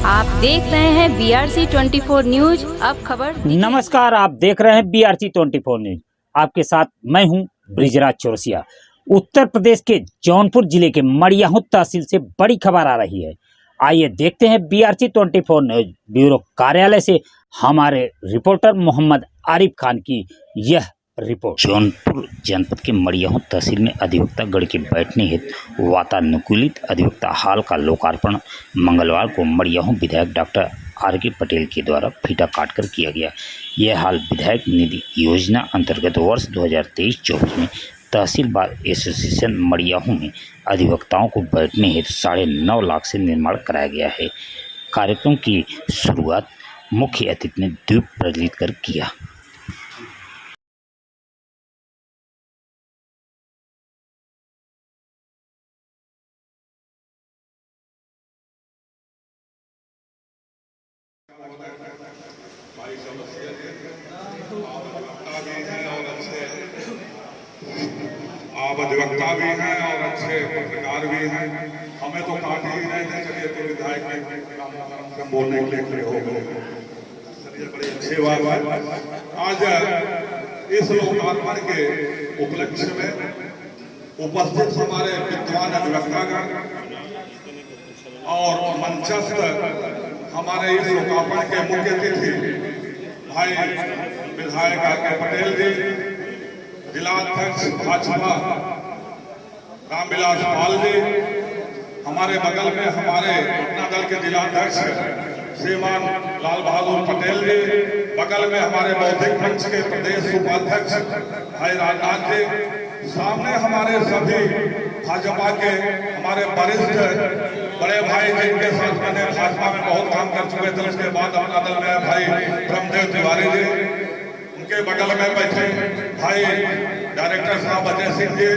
आप देख रहे हैं BRC 24 न्यूज। अब खबर। नमस्कार, आप देख रहे हैं BRC 24 न्यूज। आपके साथ मैं हूं ब्रिजराज चौरसिया। उत्तर प्रदेश के जौनपुर जिले के मड़ियाहू तहसील से बड़ी खबर आ रही है। आइए देखते हैं BRC 24 न्यूज ब्यूरो कार्यालय से हमारे रिपोर्टर मोहम्मद आरिफ खान की यह रिपोर्ट। जौनपुर जनपद के मड़ियाहू तहसील में अधिवक्ता गण के बैठने हेतु वातानुकूलित अधिवक्ता हॉल का लोकार्पण मंगलवार को मड़ियाहू विधायक डॉक्टर RK पटेल के द्वारा फीता काटकर किया गया। यह हॉल विधायक निधि योजना अंतर्गत वर्ष 2023-24 में तहसील बार एसोसिएशन मड़ियाहू में अधिवक्ताओं को बैठने हेतु 9.5 लाख से निर्माण कराया गया है। कार्यक्रम की शुरुआत मुख्य अतिथि ने दीप प्रज्वलित कर किया। आप अधिवक्ता भी हैं और अच्छे पत्रकार भी हैं। हमें तो काट ही रहे थे, चलिए तो विधायक में बोलने के लिए खड़े हो गए। चलिए, बड़ी अच्छी बात है। आज इस लोकार्पण के उपलक्ष्य में उपस्थित हमारे विद्वान अधिवक्तागण और मंचस्थ हमारे इस लोकार्पण के मुख्य अतिथि भाई विधायक RK पटेल जी, जिलाध्यक्ष भाजपा रामविलास पाल जी, हमारे बगल में हमारे अपना दल के जिलाध्यक्ष श्रीमान लाल बहादुर पटेल जी, बगल में हमारे बौद्धिक मंच के प्रदेश उपाध्यक्ष भाई राजनाथ जी, सामने हमारे सभी भाजपा के हमारे वरिष्ठ बड़े भाई जिनके साथ मैंने भाजपा में बहुत काम कर चुके थे। उसके बाद अपना दल में भाई ब्रह्मदेव तिवारी जी, उनके बगल में बैठे भाई डायरेक्टर साहब अजय सिंह जी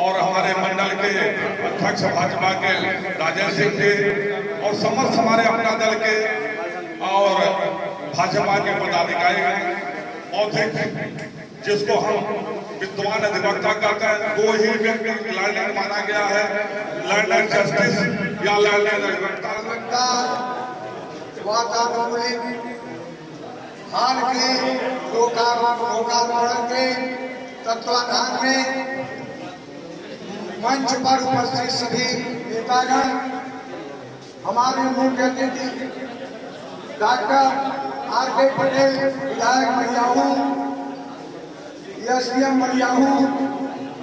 और हमारे मंडल के अध्यक्ष भाजपा के राजेश सिंह जी और समस्त हमारे अपना दल के और भाजपा के पदाधिकारी बौद्धिक जिसको हम विद्वान अधिवक्ता कहते हैं, दो ही व्यक्ति लैंड माना गया है, लैंड जस्टिस या लैंड अधिवक्ता। वातानुकूलित हाल के लोकार्पण के तत्वाधान में मंच पर उपस्थित सभी नेतागण, हमारे मुख्य अतिथि डॉक्टर RK पटेल विधायक मड़ियाहू, SDM मड़ियाहू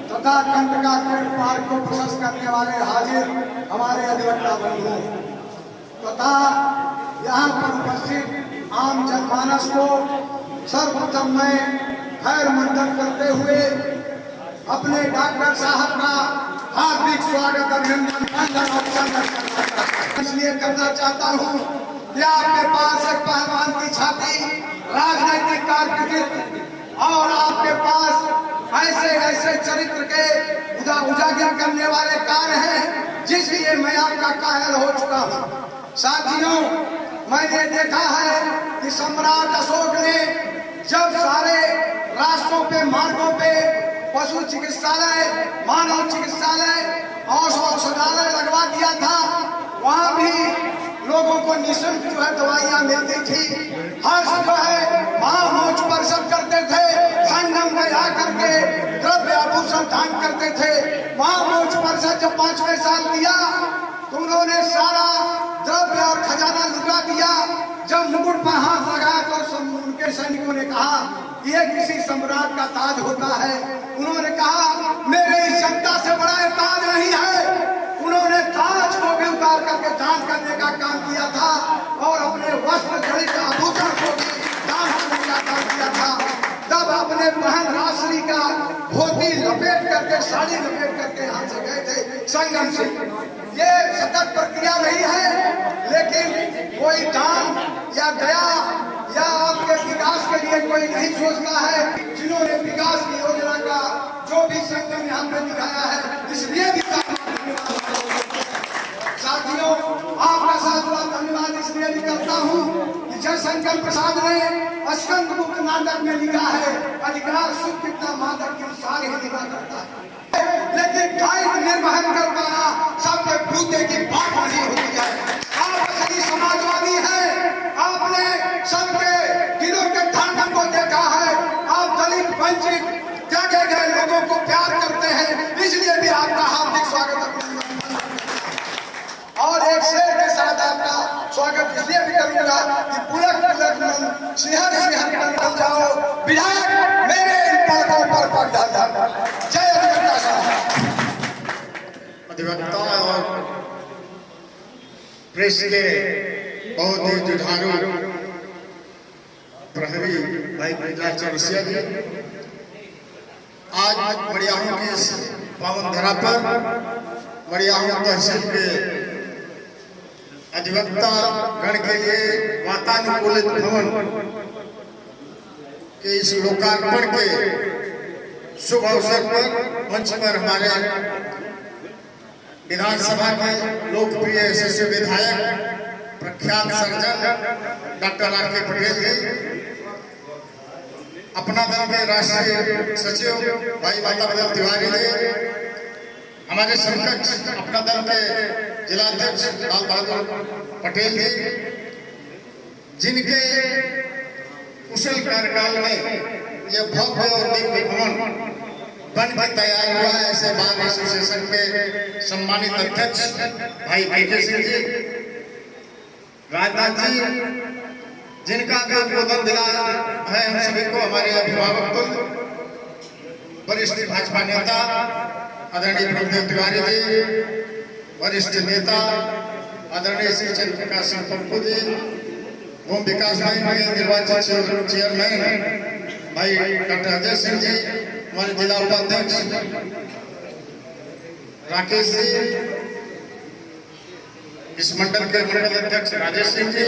तथा कंटका पार्क को प्रशस्त करने वाले हाजिर हमारे अधिवक्ता बंधु तथा यहाँ पर उपस्थित आम जनमानस को सर्वप्रथम मैं खैर मंडन करते हुए अपने डॉक्टर साहब का हार्दिक स्वागत अभिनंदन इसलिए करना चाहता हूँ कि आपके पास एक पहलवान की छाती, राजनैतिक कारकिर्दी और आपके पास ऐसे ऐसे चरित्र के उजागर करने वाले कार्य हैं जिसलिए मैं आपका कायल हो चुका हूँ। साथियों, मैंने देखा है कि सम्राट अशोक ने जब सारे रास्तों पे, मार्गों पे पशु चिकित्सालय, मानव चिकित्सालय और औषधालय लगवा दिया था। वहाँ भी लोगों को निःशुल्क जो है दवाइयाँ मिलती थी। हर्ष जो है महामोच परिषद करते थे, संगम में आकर के द्रव्य आभूषण दान करते थे। महामोच परिषद जब 5वें साल दिया तो उन्होंने सारा द्रव्य और खजाना लुटा दिया। जब मुकुट पर हाथ लगाया तो उनके सैनिकों ने कहा ये किसी सम्राट का ताज होता है। उन्होंने कहा मेरे इस जनता से बड़ा ये ताज नहीं है। उन्होंने ताज को भी उतार करके दान करने का काम किया था और अपने वस्त्र जड़ित आभूषण को भी दान करने का काम किया था। तब अपने बहन राश्री का धोती लपेट करके, साड़ी लपेट करके यहाँ से गए थे संगम से। ये सतत प्रक्रिया नहीं है, लेकिन कोई दान या दया या आपके विकास के लिए कोई नहीं सोचता है। जिन्होंने विकास की योजना का जो भी संगम यहाँ पे दिखाया है, इसलिए भी साथियों आपका साथ धन्यवाद इसलिए भी करता हूँ कि जयशंकर प्रसाद ने स्कंद मुक्त नाटक में लिखा है अधिकार सुख कितना मादक के सारे ही लिखा करता है, लेकिन गाय निर्वहन कर पाना सबके भूते की बात नहीं होती है। आप सही लोकतंत्र को प्यार करते हैं, इसलिए भी आपका हार्दिक स्वागत और एक शेर के साथ आपका स्वागत इसलिए भी करूंगा कि पुलक पुलक मन सिहर सिहर मन बन जाओ विधायक मेरे इन पलकों पर पग डाल डाल। जय अधिवक्ता साहब। अधिवक्ता और प्रेस के बहुत ही जुझारू प्रहरी भाई ब्रिजराज चौरसिया जी, आज मड़ियाहू की इस पावन धरा पर मड़ियाहू तहसील के अधिवक्ता गण के लिए वातानुकूलित भवन के इस लोकार्पण के शुभ अवसर पर मंच पर हमारे विधानसभा के लोकप्रिय यशस्वी विधायक प्रख्यात सर्जन डॉक्टर आर के पटेल जी, अपना दल के राष्ट्रीय सचिव भाई माता तिवारी जी, हमारे समकक्ष अपना दल के जिलाध्यक्ष लाल बहादुर पटेल जी, जिनके कुशल कार्यकाल में यह भव्य और दिव्य भवन बन के तैयार हुआ है, ऐसे बार एसोसिएशन के सम्मानित अध्यक्ष भाई केके सिंह जी, राजनाथ जी, जिनका भी उद्बोधन मिला है हम सभी को, हमारे अभिभावक वरिष्ठ भाजपा नेता आदरणीय प्रभुदेव तिवारी जी, वरिष्ठ नेता आदरणीय श्री चंद्र प्रकाश सिंह पप्पू जी, भूमि विकास बैंक के निर्वाचित चेयरमैन भाई डॉक्टर अजय सिंह जी, हमारे जिला उपाध्यक्ष राकेश जी, इस मंडल के मंडल अध्यक्ष राजेश सिंह जी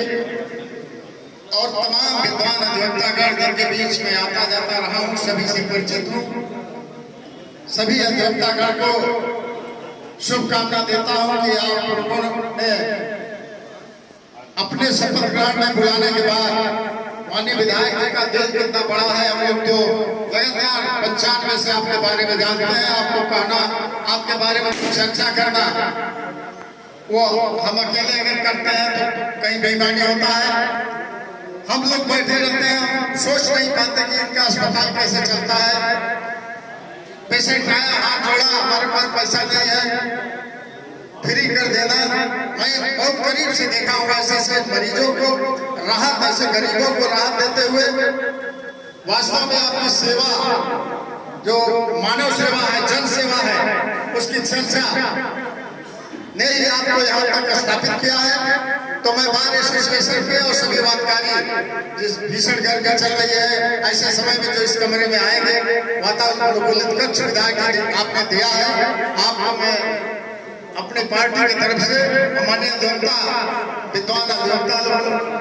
और तमाम विद्वान अधिवक्तागण जिनके बीच में आता जाता रहा हूं, सभी से परिचित हूं। सभी अधिवक्तागण को शुभकामना देता हूं कि आप लोगों ने अपने शपथ ग्रहण में बुलाने के बाद माननीय विधायक जी का दिल कितना बड़ा है, हम लोग तो लगातार 95 से आपके बारे में जानते हैं। आपको कहना, आपके बारे में चर्चा करना, वो हम अकेले अगर करते हैं तो कहीं बेईमानी होता है। हम लोग बैठे रहते हैं, हम सोच नहीं पाते कि इनका अस्पताल कैसे चलता है। पेशेंट आया, हाथ जोड़ा, हमारे पास पैसा नहीं है, फ्री कर देना। मैं बहुत करीब से देखा हूँ ऐसे मरीजों को राहत, ऐसे गरीबों को राहत देते हुए। वास्तव में आपकी सेवा जो मानव सेवा है, जन सेवा है, उसकी चर्चा ने ही आपको यहाँ तक स्थापित किया है। तो मैं बार एसोसिएशन के और सभी वादकारी जिस भीषण गर्मी चल रही है, ऐसे समय में जो इस कमरे में आएंगे, वातावरण कक्ष विधायक आपने दिया है, आपको मैं अपने पार्टी की तरफ से माननीय अधिवक्ता विद्वान अधिवक्ता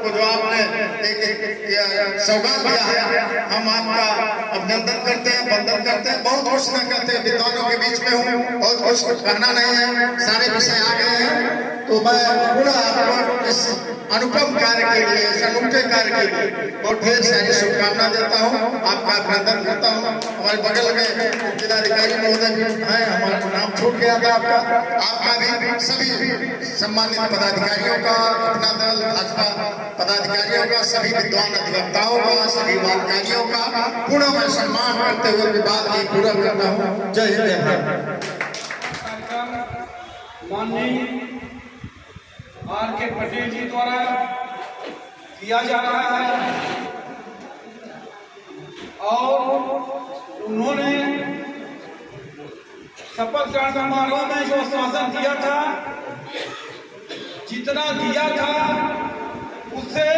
को जो आपने एक सौगात दिया है, हम आपका अभिनंदन करते हैं, वंदन करते हैं। बहुत कुछ न करते हैं, विद्वानों के बीच में हूँ, बहुत कुछ कहना नहीं है, सारे विषय आ गए हैं। तो मैं पुनः आपको इस अनुपम कार्य के लिए, इस अनूठे कार्य के लिए बहुत ढेर सारी शुभकामना देता हूँ, आपका अभिनंदन करता हूँ। हमारे बगल में जिलाधिकारी महोदय भी हैं, हमारा नाम छूट गया था आपका भी सभी सम्मानित पदाधिकारियों का, अपना दल भाजपा पदाधिकारियों का, सभी विद्वान अधिवक्ताओं का, सभी वादकारियों का पुनः मैं सम्मान करते हुए विवाद की पूरा करता हूँ। जय हिंद, जय भारत। माननीय आर के पटेल जी द्वारा किया जा रहा है और उन्होंने शपथ ग्रहण समारोह में जो आश्वासन दिया था, जितना दिया था उससे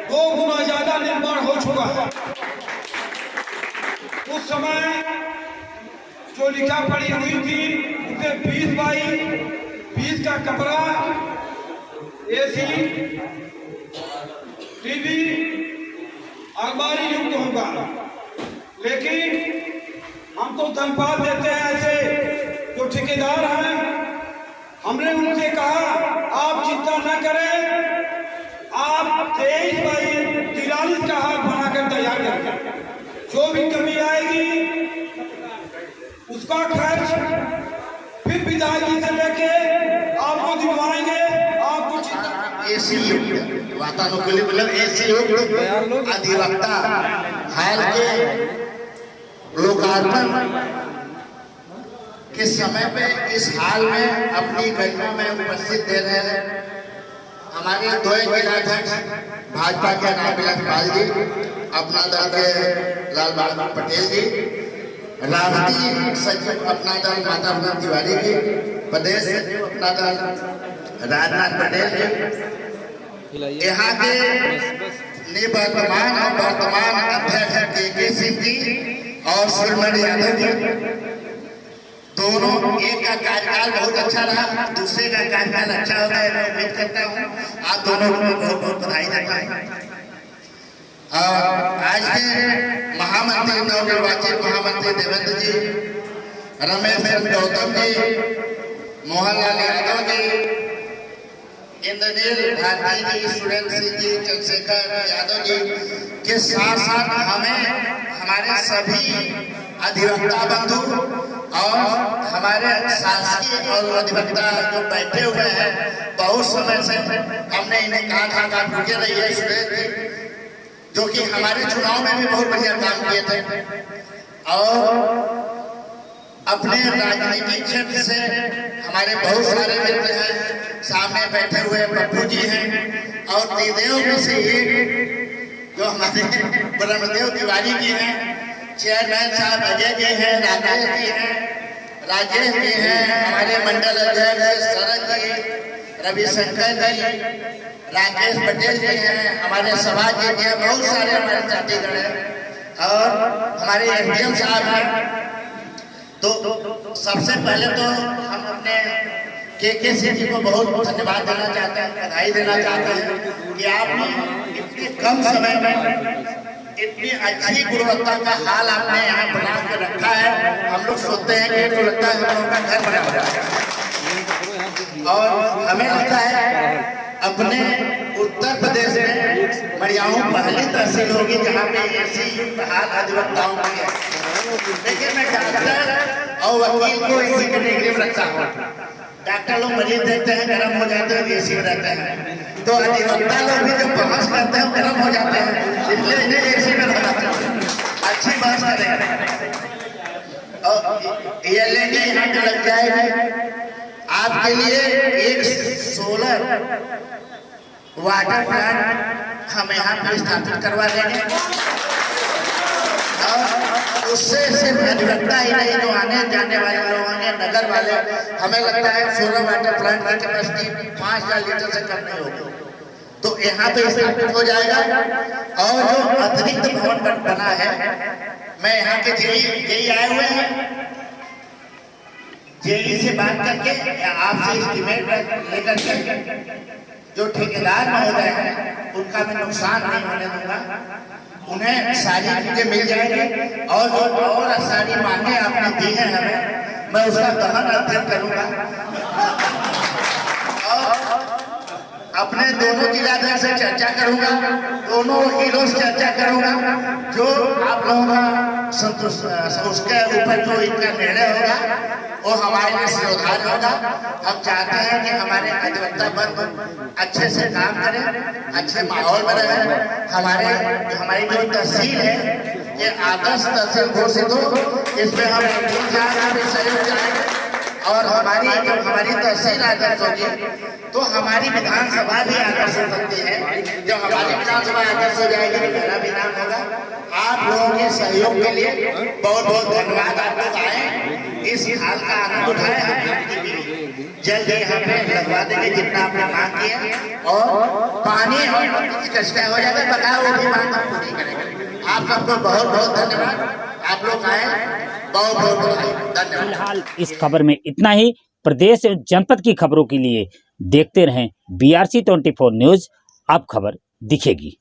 2 गुना ज्यादा निर्माण हो चुका है। उस समय जो लिखा पढ़ी हुई थी उसे 20 बाई 20 का कमरा, एसी, टीवी, अलमारी युक्त होगा। लेकिन हम तो धन्यवाद देते हैं ऐसे जो ठेकेदार हैं। हमने उनसे कहा आप चिंता न करें, आप 23 बाई 43 का हाथ बनाकर तैयार करें, जो भी कमी आएगी उसका खर्च फिर विधायक से लेके आपको दिलवाएंगे। आपको एसी युक्त वातानुकूलित मतलब एसी युक्त अधिवक्ता हाल के लोकार्पण कि समय पे इस हाल में अपनी गरिमा में उपस्थित दे रहे हैं हमारे दो जिलाध्यक्ष भाजपा के नाबिल पाल जी, अपना दल के लाल बहादुर पटेल जी, राष्ट्रीय सचिव अपना दल माता तिवारी जी, प्रदेश सचिव अपना दल राजनाथ पटेल जी, यहाँ के निवर्तमान और वर्तमान अध्यक्ष के सिंह जी और श्रीमती यादव जी, दोनों एक का कार्यकाल बहुत अच्छा रहा, दूसरे का कार्यकाल अच्छा होगा, मैं उम्मीद करता हूँ आप दोनों को बहुत बहुत बधाई देता हूँ। और आज के महामंत्री नवनिर्वाचित महामंत्री देवेंद्र जी, रमेश चंद्र गौतम जी, मोहनलाल यादव जी, इंद्रनील भारती जी, सुरेंद्र सिंह जी, चंद्रशेखर यादव जी के साथ साथ हमें हमारे सभी अधिवक्ता बंधु और हमारे शासकीय और अधिवक्ता जो बैठे हुए हैं, बहुत समय से हमने इन्हें कहा था कि आप रुके रहिए, सुरेश जी जो कि हमारे चुनाव में भी बहुत बढ़िया काम किए थे और अपने राजनीतिक क्षेत्र से हमारे बहुत सारे मित्र हैं, सामने बैठे हुए पप्पू जी हैं और त्रिदेव में से एक जो हमारे ब्रह्मदेव तिवारी जी हैं, चेयरमैन साहब अजय जी हैं, राजेश जी हैं, हमारे मंडल अध्यक्ष शरद जी, रविशंकर जी, राकेश पटेल जी हैं, हमारे सभा जी हैं, बहुत सारे हमारे साथीगण हैं और हमारे एसडीएम साहब हैं। तो सबसे पहले तो हम अपने के सिंह जी को बहुत धन्यवाद देना चाहते हैं, बधाई देना चाहते हैं कि आपने इतने कम समय में इतनी अच्छी गुणवत्ता का हाल आपने यहाँ बना के रखा है। हम लोग सोचते हैं कि तो लगता है हम लोगों का घर बना हुआ है और हमें लगता है अपने उत्तर प्रदेश में मड़ियाहू पहली तहसील होगी जहाँ पे ऐसी हाल अधिवक्ताओं की है। लेकिन मैं डॉक्टर और वकील को इसी कैटेगरी में रखता हूँ। डॉक्टर लोग मरीज देखते हैं गर्म हो जाते हैं, एसी में रहते हैं, तो अधिवक्ता लोग भी जो बहस करते हैं गर्म हो जाते हैं, इसलिए इन्हें एसी में रहना चाहिए, अच्छी बहस करें। और ये लेके यहाँ पे लग जाएगी आपके लिए एक सोलर वाटर प्लांट हम यहाँ पे स्थापित करवा देंगे और उससे सिर्फ अधिवक्ता ही नहीं, जो आने जाने वाले लोग होंगे, नगर वाले, हमें लगता है सोलर वाटर प्लांट की कैपेसिटी 5000 लीटर से कम नहीं होगी, तो यहाँ पे स्थापित हो जाएगा। और जो अतिरिक्त भवन बना है, मैं यहाँ के जेई आए हुए हैं, जेई से बात करके या आपसे एस्टीमेट लेकर के जो ठेकेदार महोदय हैं उनका मैं नुकसान नहीं होने दूंगा, उन्हें सारी चीजें मिल जाएंगी और जो और सारी मांगे आपने दी हैं हमें, मैं उसका गहन अध्ययन करूंगा और अपने दोनों जिलाध्यक्ष से चर्चा करूंगा, दोनों हीरो से चर्चा करूंगा, जो आप लोगों का संतुष्ट उसके ऊपर जो इनका निर्णय होगा वो हमारे लिए श्रोधार होगा। हम चाहते हैं कि हमारे अधिवक्ता बंधु अच्छे से काम करें, अच्छे माहौल में रहे, हमारी जो तहसील है ये आदर्श तहसील घोषित हो, इसमें हम सहयोग करेंगे और जब हमारी तहसील आदर्श होगी तो हमारी विधानसभा भी आदर्श हो सकती है। जब हमारी विधानसभा आदर्श हो जाएगी तो मेरा भी नाम होगा। आप लोगों के सहयोग के लिए बहुत बहुत धन्यवाद। आप लोग आए, इस हाल का आनंद उठाए, जल्द यहाँ पे लगवा देंगे जितना आपने मांग किया और पानी और कष्ट हो जाएगा, बताओ वो भी मांग हम पूरी करेंगे। आप सबको बहुत बहुत धन्यवाद, आप लोग आए, बहुत बहुत धन्यवाद। फिलहाल इस खबर में इतना ही। प्रदेश और जनपद की खबरों के लिए देखते रहें BRC 24 न्यूज। अब खबर दिखेगी।